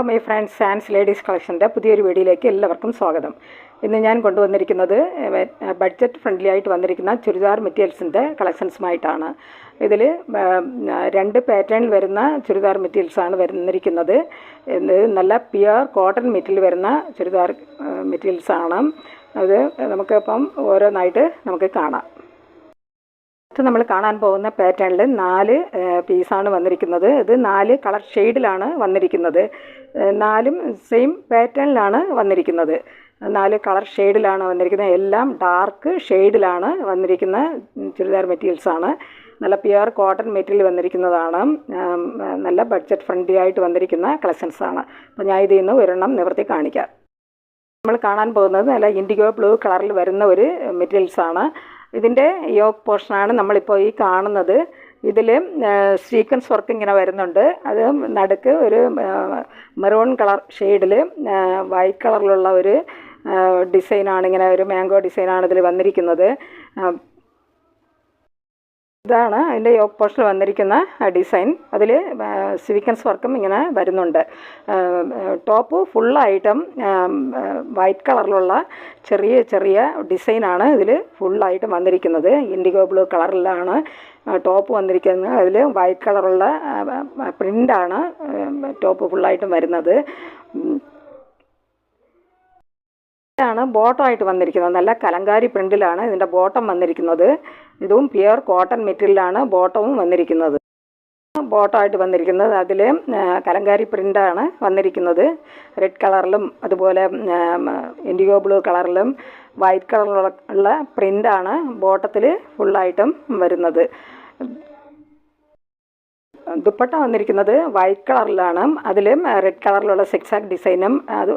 My friends sans ladies കളക്ഷൻ്റെ പുതിയൊരു വീഡിയോയിലേക്ക് എല്ലാവർക്കും സ്വാഗതം. ഇന്ന് ഞാൻ കൊണ്ടുവന്നിരിക്കുന്നത് ബഡ്ജറ്റ് ഫ്രണ്ട്ലി ആയിട്ട് വന്നിരിക്കുന്ന ചുരിദാർ മെറ്റീരിയൽസിൻ്റെ കളക്ഷൻസുമായിട്ടാണ്. ഇതിൽ 2 പാറ്റേണിൽ വരുന്ന ചുരിദാർ മെറ്റീരിയൽസാണ് വന്നിരിക്കുന്നത്. നല്ല പ്യുവർ കോട്ടൺ മെറ്റീരിയൽ വരുന്ന ചുരിദാർ മെറ്റീരിയൽസാണ്. അത് നമുക്കിപ്പം ഓരോന്നായിട്ട് നമുക്ക് കാണാം. നമ്മൾ കാണാൻ പോകുന്ന പാറ്റേണിൽ 4 പീസാണ് വന്നിരിക്കുന്നത്. ഇത് 4 കളർ ഷെയ്ഡിലാണ് വന്നിരിക്കുന്നത്. 4ഉം സെയിം പാറ്റേണിലാണ് വന്നിരിക്കുന്നത്. 4 കളർ ഷെയ്ഡിലാണ് വന്നിരിക്കുന്നത്. എല്ലാം ഡാർക്ക് ഷെയ്ഡിലാണ് വന്നിരിക്കുന്ന ചുരിദാർ മെറ്റീരിയൽസാണ്. നല്ല പ്യുവർ കോട്ടൺ മെറ്റീരിയൽ വന്നിരിക്കുന്നതാണ്. നല്ല ബഡ്ജറ്റ് ഫ്രണ്ട്ലി ആയിട്ട് വന്നിരിക്കുന്ന കളക്ഷൻസാണ്. അപ്പോൾ ഞാൻ ഇതിൽ നിന്ന് ഒരെണ്ണം നിവർത്തി കാണിക്കാം. നമ്മൾ കാണാൻ പോകുന്നത് നല്ല ഇൻഡിഗോ ബ്ലൂ കളറിൽ വരുന്ന ഒരു മെറ്റീരിയൽസാണ്. ഇതിൻ്റെ യോക്ക് പോർഷനാണ് നമ്മളിപ്പോൾ ഈ കാണുന്നത്. ഇതിൽ സീക്വൻസ് വർക്ക് ഇങ്ങനെ വരുന്നുണ്ട്. അത് നടുക്ക് ഒരു മെറൂൺ കളർ ഷെയ്ഡിൽ വൈറ്റ് കളറിലുള്ള ഒരു ഡിസൈനാണ്, ഇങ്ങനെ ഒരു മാംഗോ ഡിസൈനാണ് ഇതിൽ വന്നിരിക്കുന്നത്. ഇതാണ് അതിൻ്റെ യോക്ക് പോർഷനിൽ വന്നിരിക്കുന്ന ഡിസൈൻ. അതിൽ സീക്വൻസ് വർക്കും ഇങ്ങനെ വരുന്നുണ്ട്. ടോപ്പ് ഫുള്ളായിട്ടും വൈറ്റ് കളറിലുള്ള ചെറിയ ചെറിയ ഡിസൈനാണ് ഇതിൽ ഫുള്ളായിട്ടും വന്നിരിക്കുന്നത്. ഇൻഡിഗോ ബ്ലൂ കളറിലാണ് ടോപ്പ് വന്നിരിക്കുന്നത്. അതിൽ വൈറ്റ് കളറുള്ള പ്രിൻ്റാണ് ടോപ്പ് ഫുള്ളായിട്ടും വരുന്നത്. ാണ് ബോട്ടമായിട്ട് വന്നിരിക്കുന്നത്. നല്ല കലങ്കാരി പ്രിന്റിലാണ് ഇതിൻ്റെ ബോട്ടം വന്നിരിക്കുന്നത്. ഇതും പ്യുവർ കോട്ടൺ മെറ്റീരിയലാണ് ബോട്ടവും വന്നിരിക്കുന്നത്. ബോട്ടമായിട്ട് വന്നിരിക്കുന്നത് അതിൽ കലങ്കാരി പ്രിൻ്റാണ് വന്നിരിക്കുന്നത്. റെഡ് കളറിലും അതുപോലെ ഇൻഡിഗോ ബ്ലൂ കളറിലും വൈറ്റ് കളറിലുള്ള പ്രിൻ്റാണ് ബോട്ടത്തിൽ ഫുള്ളായിട്ടും വരുന്നത്. ദുപ്പട്ട വന്നിരിക്കുന്നത് വൈറ്റ് കളറിലാണ്. അതിലും റെഡ് കളറിലുള്ള സിക്സാക് ഡിസൈനും അത്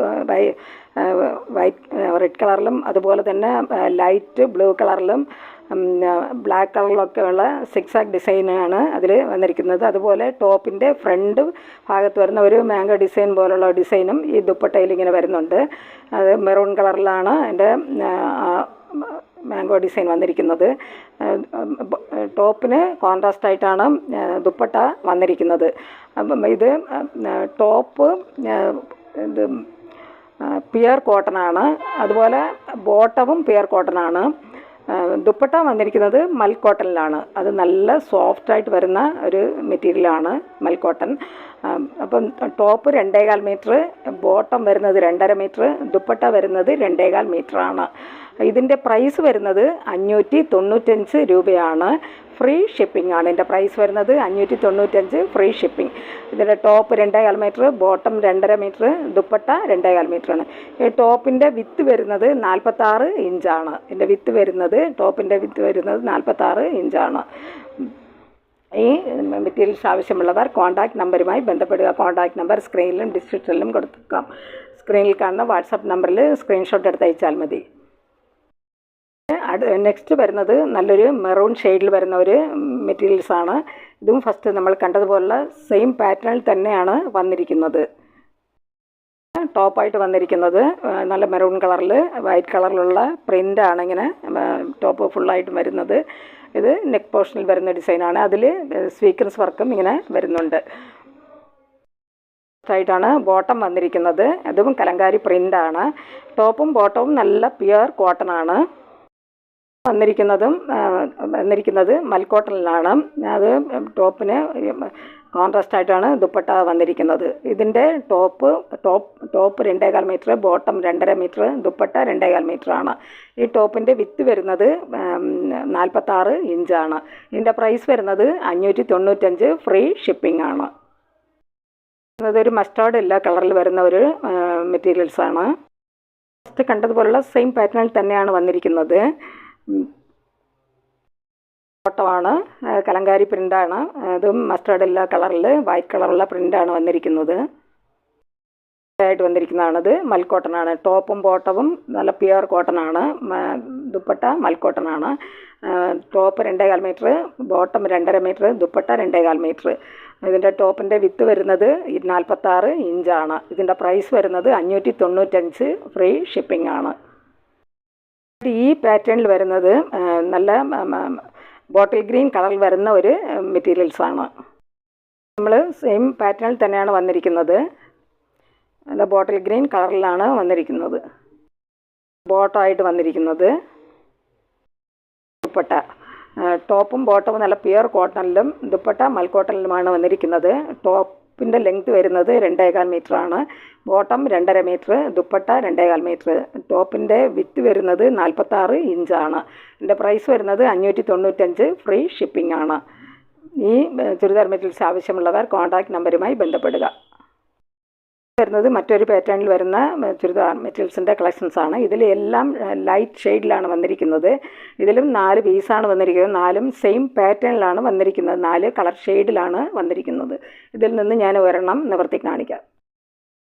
റെഡ് കളറിലും അതുപോലെ തന്നെ ലൈറ്റ് ബ്ലൂ കളറിലും ബ്ലാക്ക് കളറിലൊക്കെ ഉള്ള സിക്സാക് ഡിസൈനാണ് അതിൽ വന്നിരിക്കുന്നത്. അതുപോലെ ടോപ്പിൻ്റെ ഫ്രണ്ട് ഭാഗത്ത് വരുന്ന ഒരു മാംഗോ ഡിസൈൻ പോലുള്ള ഡിസൈനും ഈ ദുപ്പട്ടയിൽ ഇങ്ങനെ വരുന്നുണ്ട്. അത് മെറൂൺ കളറിലാണ് അതിൻ്റെ മാംഗോ ഡിസൈൻ വന്നിരിക്കുന്നത്. ടോപ്പിന് കോൺട്രാസ്റ്റ് ആയിട്ടാണ് ദുപ്പട്ട വന്നിരിക്കുന്നത്. അപ്പം ഇത് ടോപ്പ് ഇത് പ്യുവർ കോട്ടനാണ്. അതുപോലെ ബോട്ടവും പ്യുവർ കോട്ടനാണ്. ദുപ്പട്ട വന്നിരിക്കുന്നത് മൽ കോട്ടണിലാണ്. അത് നല്ല സോഫ്റ്റായിട്ട് വരുന്ന ഒരു മെറ്റീരിയലാണ് മൽ കോട്ടൺ. അപ്പം ടോപ്പ് 2.25 മീറ്റർ, ബോട്ടം വരുന്നത് 2.5 മീറ്റർ, ദുപ്പട്ട വരുന്നത് 2.25 മീറ്ററാണ്. ഇതിൻ്റെ പ്രൈസ് വരുന്നത് 595 രൂപയാണ്. ഫ്രീ ഷിപ്പിംഗ് ആണ് ഇതിൻ്റെ പ്രൈസ് വരുന്നത്. 595 ഫ്രീ ഷിപ്പിംഗ്. ഇതിൻ്റെ top 2.25 metre, bottom 2.5 metre, dupatta 2.25 മീറ്ററാണ്. ഈ ടോപ്പിൻ്റെ വിത്ത് വരുന്നത് 46 ഇഞ്ചാണ്. ഇതിൻ്റെ വിത്ത് വരുന്നത് ടോപ്പിൻ്റെ വിത്ത് വരുന്നത് 46 ഇഞ്ചാണ്. ഈ മെറ്റീരിയൽസ് ആവശ്യമുള്ളവർ കോൺടാക്റ്റ് നമ്പറുമായി ബന്ധപ്പെടുക. കോൺടാക്റ്റ് നമ്പർ സ്ക്രീനിലും ഡിസ്ക്രിപ്ഷനിലും കൊടുത്തേക്കാം. സ്ക്രീനിൽ കാണുന്ന വാട്സപ്പ് നമ്പറിൽ സ്ക്രീൻഷോട്ട് എടുത്ത് അയച്ചാൽ മതി. നെക്സ്റ്റ് വരുന്നത് നല്ലൊരു മെറൂൺ ഷെയ്ഡിൽ വരുന്ന ഒരു മെറ്റീരിയൽസാണ്. ഇതും ഫസ്റ്റ് നമ്മൾ കണ്ടതുപോലുള്ള സെയിം പാറ്റേണിൽ തന്നെയാണ് വന്നിരിക്കുന്നത്. ടോപ്പായിട്ട് വന്നിരിക്കുന്നത് നല്ല മെറൂൺ കളറിൽ വൈറ്റ് കളറിലുള്ള പ്രിൻ്റാണ് ഇങ്ങനെ ടോപ്പ് ഫുള്ളായിട്ടും വരുന്നത്. ഇത് നെക്ക് പോർഷനിൽ വരുന്ന ഡിസൈനാണ്. അതിൽ സ്വീക്വൻസ് വർക്കും ഇങ്ങനെ വരുന്നുണ്ട്. ആയിട്ടാണ് ബോട്ടം വന്നിരിക്കുന്നത്. അതും കലങ്കാരി പ്രിൻ്റാണ്. ടോപ്പും ബോട്ടവും നല്ല പ്യുവർ കോട്ടനാണ് വന്നിരിക്കുന്നത് മൽക്കോട്ടണിലാണ്. അത് ടോപ്പിന് കോൺട്രാസ്റ്റ് ആയിട്ടാണ് ദുപ്പട്ട വന്നിരിക്കുന്നത്. ഇതിൻ്റെ top 2.25 metre, bottom 2.5 metre, dupatta 2.25 മീറ്ററാണ്. ഈ ടോപ്പിൻ്റെ വിത്ത് വരുന്നത് 46 ഇഞ്ചാണ്. ഇതിൻ്റെ പ്രൈസ് വരുന്നത് 595 ഫ്രീ ഷിപ്പിംഗ് ആണ്. ഇതൊരു മസ്റ്റാർഡ് എല്ലാ കളറിൽ വരുന്ന ഒരു മെറ്റീരിയൽസാണ്. ഫസ്റ്റ് കണ്ടതുപോലുള്ള സെയിം പാറ്റേണിൽ തന്നെയാണ് വന്നിരിക്കുന്നത്. ബോട്ടമാണ് കലങ്കാരി പ്രിൻ്റാണ്. അതും മസ്റ്റാർഡ് എല്ലാ കളറിൽ വൈറ്റ് കളറുള്ള പ്രിൻ്റാണ് വന്നിരിക്കുന്നത്. ആയിട്ട് വന്നിരിക്കുന്നതാണത് മൽക്കോട്ടനാണ്. ടോപ്പും ബോട്ടവും നല്ല പ്യുവർ കോട്ടനാണ്. ദുപ്പട്ട മൽക്കോട്ടനാണ്. Top 2.25 metre, bottom 2.5 metre, dupatta 2.25 metre. ഇതിൻ്റെ ടോപ്പിൻ്റെ വിത്ത് വരുന്നത് 46 ഇഞ്ചാണ്. ഇതിൻ്റെ പ്രൈസ് വരുന്നത് 595 ഫ്രീ ഷിപ്പിംഗ് ആണ്. ഈ പാറ്റേണിൽ വരുന്നത് നല്ല ബോട്ടിൽ ഗ്രീൻ കളറിൽ വരുന്ന ഒരു മെറ്റീരിയൽസാണ്. നമ്മൾ സെയിം പാറ്റേണിൽ തന്നെയാണ് വന്നിരിക്കുന്നത്. നല്ല ബോട്ടിൽ ഗ്രീൻ കളറിലാണ് വന്നിരിക്കുന്നത്. ബോട്ടമായിട്ട് വന്നിരിക്കുന്നത്. ദുപ്പട്ട ടോപ്പും ബോട്ടവും നല്ല പ്യുവർ കോട്ടണിലും ദുപ്പട്ട മൽക്കോട്ടണിലുമാണ് വന്നിരിക്കുന്നത്. ടോപ്പിൻ്റെ ലെങ്ത് വരുന്നത് 2.25 മീറ്ററാണ്. Bottom 2.5 metre, dupatta 2.25 metre. ടോപ്പിൻ്റെ വിത്ത് വരുന്നത് 46 ഇഞ്ചാണ്. ഇതിൻ്റെ പ്രൈസ് വരുന്നത് 595, ഫ്രീ ഷിപ്പിംഗ് ആണ്. ഈ ചുരിദാർ മെറ്റീരിയൽസ് ആവശ്യമുള്ളവർ കോൺടാക്റ്റ് നമ്പറുമായി ബന്ധപ്പെടുക. വരുന്നത് മറ്റൊരു പാറ്റേണിൽ വരുന്ന ചുരിദാർ മെറ്റീരിയൽസിൻ്റെ കളക്ഷൻസാണ്. ഇതിൽ എല്ലാം ലൈറ്റ് ഷെയ്ഡിലാണ് വന്നിരിക്കുന്നത്. ഇതിലും 4 പീസാണ് വന്നിരിക്കുന്നത്. 4ഉം സെയിം പാറ്റേണിലാണ് വന്നിരിക്കുന്നത്. 4 കളർ ഷെയ്ഡിലാണ് വന്നിരിക്കുന്നത്. ഇതിൽ നിന്ന് ഞാൻ ഒരെണ്ണം നിവർത്തി കാണിക്കാം.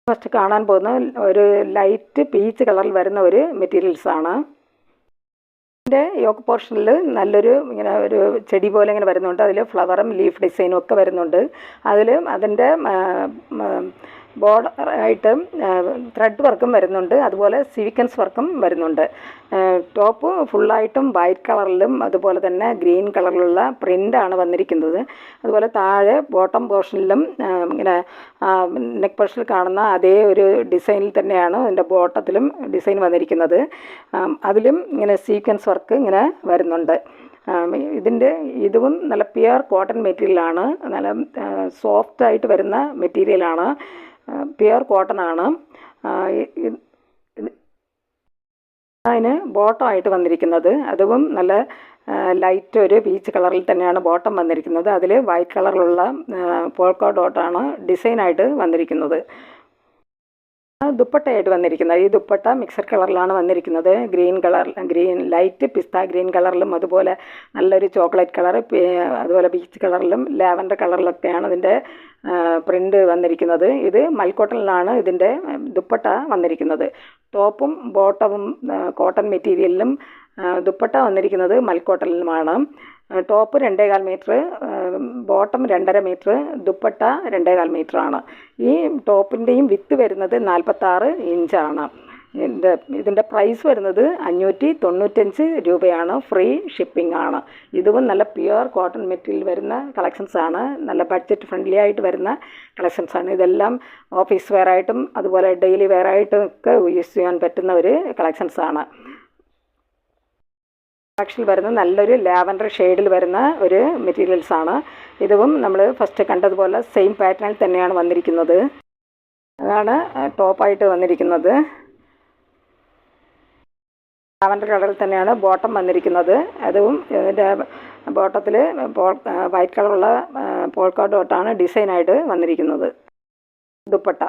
ഫസ്റ്റ് കാണാൻ പോകുന്ന ഒരു ലൈറ്റ് പീച്ച് കളറിൽ വരുന്ന ഒരു മെറ്റീരിയൽസാണ്. ഇതിൻ്റെ യോക്ക് പോർഷനിൽ നല്ലൊരു ഇങ്ങനെ ഒരു ചെടി പോലെ ഇങ്ങനെ വരുന്നുണ്ട്. അതിൽ ഫ്ലവറും ലീഫ് ഡിസൈനും ഒക്കെ വരുന്നുണ്ട്. അതിൻ്റെ ബോർഡറായിട്ട് ത്രെഡ് വർക്കും വരുന്നുണ്ട്. അതുപോലെ സീക്വൻസ് വർക്കും വരുന്നുണ്ട്. ടോപ്പ് ഫുള്ളായിട്ടും വൈറ്റ് കളറിലും അതുപോലെ തന്നെ ഗ്രീൻ കളറിലുള്ള പ്രിൻ്റാണ് വന്നിരിക്കുന്നത്. അതുപോലെ താഴെ ബോട്ടം പോർഷനിലും ഇങ്ങനെ നെക്ക് പോർഷനിൽ കാണുന്ന അതേ ഒരു ഡിസൈനിൽ തന്നെയാണ് ഇതിൻ്റെ ബോട്ടത്തിലും ഡിസൈൻ വന്നിരിക്കുന്നത്. അതിലും ഇങ്ങനെ സീക്വൻസ് വർക്ക് ഇങ്ങനെ വരുന്നുണ്ട്. ഇതും നല്ല പ്യുവർ കോട്ടൺ മെറ്റീരിയലാണ്. നല്ല സോഫ്റ്റായിട്ട് വരുന്ന മെറ്റീരിയലാണ്. പ്യുവർ കോട്ടൺ ആണ്. അതിന് ബോട്ടമായിട്ട് വന്നിരിക്കുന്നത് അതും നല്ല ലൈറ്റ് ഒരു പീച്ച് കളറിൽ തന്നെയാണ് ബോട്ടം വന്നിരിക്കുന്നത്. അതിൽ വൈറ്റ് കളറിലുള്ള പോൾക്ക ഡോട്ടാണ് ഡിസൈനായിട്ട് വന്നിരിക്കുന്നത്. ദുപ്പട്ടയായിട്ട് വന്നിരിക്കുന്നത് ഈ ദുപ്പട്ട മിക്സഡ് കളറിലാണ് വന്നിരിക്കുന്നത്. ഗ്രീൻ ലൈറ്റ് പിസ്ത ഗ്രീൻ കളറിലും അതുപോലെ നല്ലൊരു ചോക്ലേറ്റ് കളർ, അതുപോലെ പീച്ച് കളറിലും ലാവൻഡർ കളറിലൊക്കെയാണ് ഇതിൻ്റെ പ്രിൻ്റ് വന്നിരിക്കുന്നത്. ഇത് മൽക്കോട്ടണിലാണ് ഇതിൻ്റെ ദുപ്പട്ട വന്നിരിക്കുന്നത്. ടോപ്പും ബോട്ടവും കോട്ടൺ മെറ്റീരിയലിലും ദുപ്പട്ട വന്നിരിക്കുന്നത് മൽക്കോട്ടണിലുമാണ്. Top 2.25 metre, bottom 2.5 metre, dupatta 2.25 മീറ്ററാണ്. ഈ ടോപ്പിൻ്റെയും വിത്ത് വരുന്നത് 46 ഇഞ്ചാണ്. ഇതിൻ്റെ പ്രൈസ് വരുന്നത് 595 രൂപയാണ്. ഫ്രീ ഷിപ്പിംഗ് ആണ്. ഇതും നല്ല പ്യുവർ കോട്ടൺ മെറ്റീരിയൽ വരുന്ന കളക്ഷൻസാണ്. നല്ല ബഡ്ജറ്റ് ഫ്രണ്ട്ലി ആയിട്ട് വരുന്ന കളക്ഷൻസാണ്. ഇതെല്ലാം ഓഫീസ് വെയറായിട്ടും അതുപോലെ ഡെയിലി വെയറായിട്ടും ഒക്കെ യൂസ് ചെയ്യാൻ പറ്റുന്ന ഒരു കളക്ഷൻസാണ്. കളക്ഷനിൽ വരുന്ന നല്ലൊരു ലാവൻഡർ ഷെയ്ഡിൽ വരുന്ന ഒരു മെറ്റീരിയൽസാണ്. ഇതും നമ്മൾ ഫസ്റ്റ് കണ്ടതുപോലെ സെയിം പാറ്റേണിൽ തന്നെയാണ് വന്നിരിക്കുന്നത്. അതാണ് ടോപ്പായിട്ട് വന്നിരിക്കുന്നത്. ലാവൻഡർ കളറിൽ തന്നെയാണ് ബോട്ടം വന്നിരിക്കുന്നത്. അതും ഇതിൻ്റെ ബോട്ടത്തിൽ വൈറ്റ് കളറുള്ള പോൾക്ക ഡോട്ടാണ് ഡിസൈനായിട്ട് വന്നിരിക്കുന്നത്. Dupatta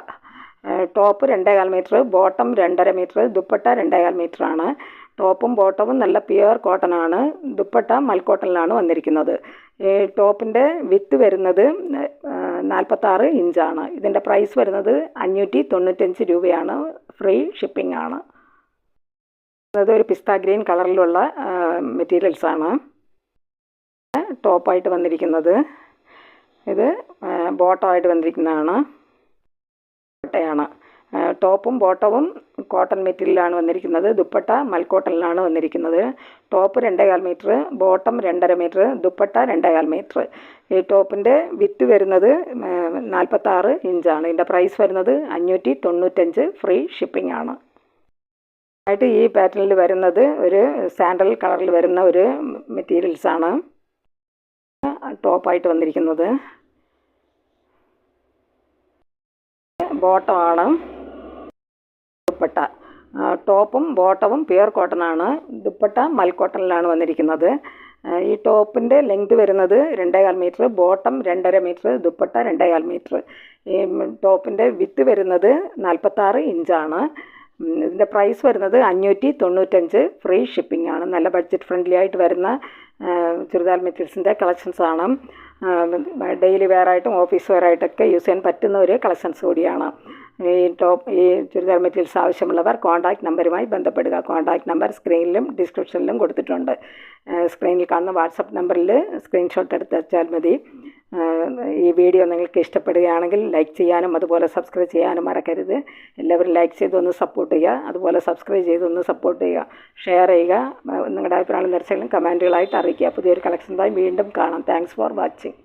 top 2.25 metre, bottom 2.5 metre, dupatta 2.25 മീറ്ററാണ്. ടോപ്പും ബോട്ടവും നല്ല പ്യുവർ കോട്ടൺ ആണ്. ദുപ്പട്ട മൽക്കോട്ടണിലാണ് വന്നിരിക്കുന്നത്. ടോപ്പിൻ്റെ വിത്ത് വരുന്നത് 46 ഇഞ്ചാണ്. ഇതിൻ്റെ പ്രൈസ് വരുന്നത് 595 രൂപയാണ്. ഫ്രീ ഷിപ്പിംഗ് ആണ്. അതൊരു പിസ്ത ഗ്രീൻ കളറിലുള്ള മെറ്റീരിയൽസാണ് ടോപ്പായിട്ട് വന്നിരിക്കുന്നത്. ഇത് ബോട്ടമായിട്ട് വന്നിരിക്കുന്നതാണ്. ദുപ്പട്ടയാണ്. ടോപ്പും ബോട്ടവും കോട്ടൺ മെറ്റീരിയലാണ് വന്നിരിക്കുന്നത്. ദുപ്പട്ട മൽക്കോട്ടണിലാണ് വന്നിരിക്കുന്നത്. Top 2.25 metre, bottom 2.5 metre, dupatta 2.25 metre. ഈ ടോപ്പിൻ്റെ വിത്ത് വരുന്നത് 46 ഇഞ്ചാണ്. ഇതിൻ്റെ പ്രൈസ് വരുന്നത് 595. ഫ്രീ ഷിപ്പിംഗ് ആണ്. ആയിട്ട് ഈ പാറ്റേണിൽ വരുന്നത് ഒരു സാൻഡൽ കളറിൽ വരുന്ന ഒരു മെറ്റീരിയൽസാണ് ടോപ്പായിട്ട് വന്നിരിക്കുന്നത്. ബോട്ടമാണ്. ദുപ്പട്ട ടോപ്പും ബോട്ടവും പ്യുവർ കോട്ടൺ ആണ്. ദുപ്പട്ട മൽക്കോട്ടണിലാണ് വന്നിരിക്കുന്നത്. ഈ ടോപ്പിൻ്റെ ലെങ്ത് വരുന്നത് 2.25 metre, bottom 2.5 metre, dupatta 2.25 metre. ഈ ടോപ്പിൻ്റെ വിത്ത് വരുന്നത് 46 ഇഞ്ചാണ്. ഇതിൻ്റെ പ്രൈസ് വരുന്നത് 595. ഫ്രീ ഷിപ്പിംഗ് ആണ്. നല്ല ബഡ്ജറ്റ് ഫ്രണ്ട്ലി ആയിട്ട് വരുന്ന ചുരിദാർ മെറ്റീരിയൽസിൻ്റെ കളക്ഷൻസാണ്. ഡെയിലി വെയറായിട്ടും ഓഫീസ് വെയറായിട്ടൊക്കെ യൂസ് ചെയ്യാൻ പറ്റുന്ന ഒരു കളക്ഷൻസ് കൂടിയാണ്. ഈ ചുരിദാർ മെറ്റീരിയൽസ് ആവശ്യമുള്ളവർ കോൺടാക്റ്റ് നമ്പറുമായി ബന്ധപ്പെടുക. കോൺടാക്റ്റ് നമ്പർ സ്ക്രീനിലും ഡിസ്ക്രിപ്ഷനിലും കൊടുത്തിട്ടുണ്ട്. സ്ക്രീനിൽ കാണുന്ന വാട്സപ്പ് നമ്പറിൽ സ്ക്രീൻഷോട്ട് എടുത്ത് വെച്ചാൽ മതി. ഈ വീഡിയോ നിങ്ങൾക്ക് ഇഷ്ടപ്പെടുകയാണെങ്കിൽ ലൈക്ക് ചെയ്യാനും അതുപോലെ സബ്സ്ക്രൈബ് ചെയ്യാനും മറക്കരുത്. എല്ലാവരും ലൈക്ക് ചെയ്തൊന്ന് സപ്പോർട്ട് ചെയ്യുക. അതുപോലെ സബ്സ്ക്രൈബ് ചെയ്തൊന്ന് സപ്പോർട്ട് ചെയ്യുക. ഷെയർ ചെയ്യുക. നിങ്ങളുടെ അഭിപ്രായങ്ങളും നിർദ്ദേശങ്ങളും കമൻറ്റുകളായിട്ട് അറിയിക്കുക. പുതിയൊരു കളക്ഷനായി വീണ്ടും കാണാം. Thanks for watching.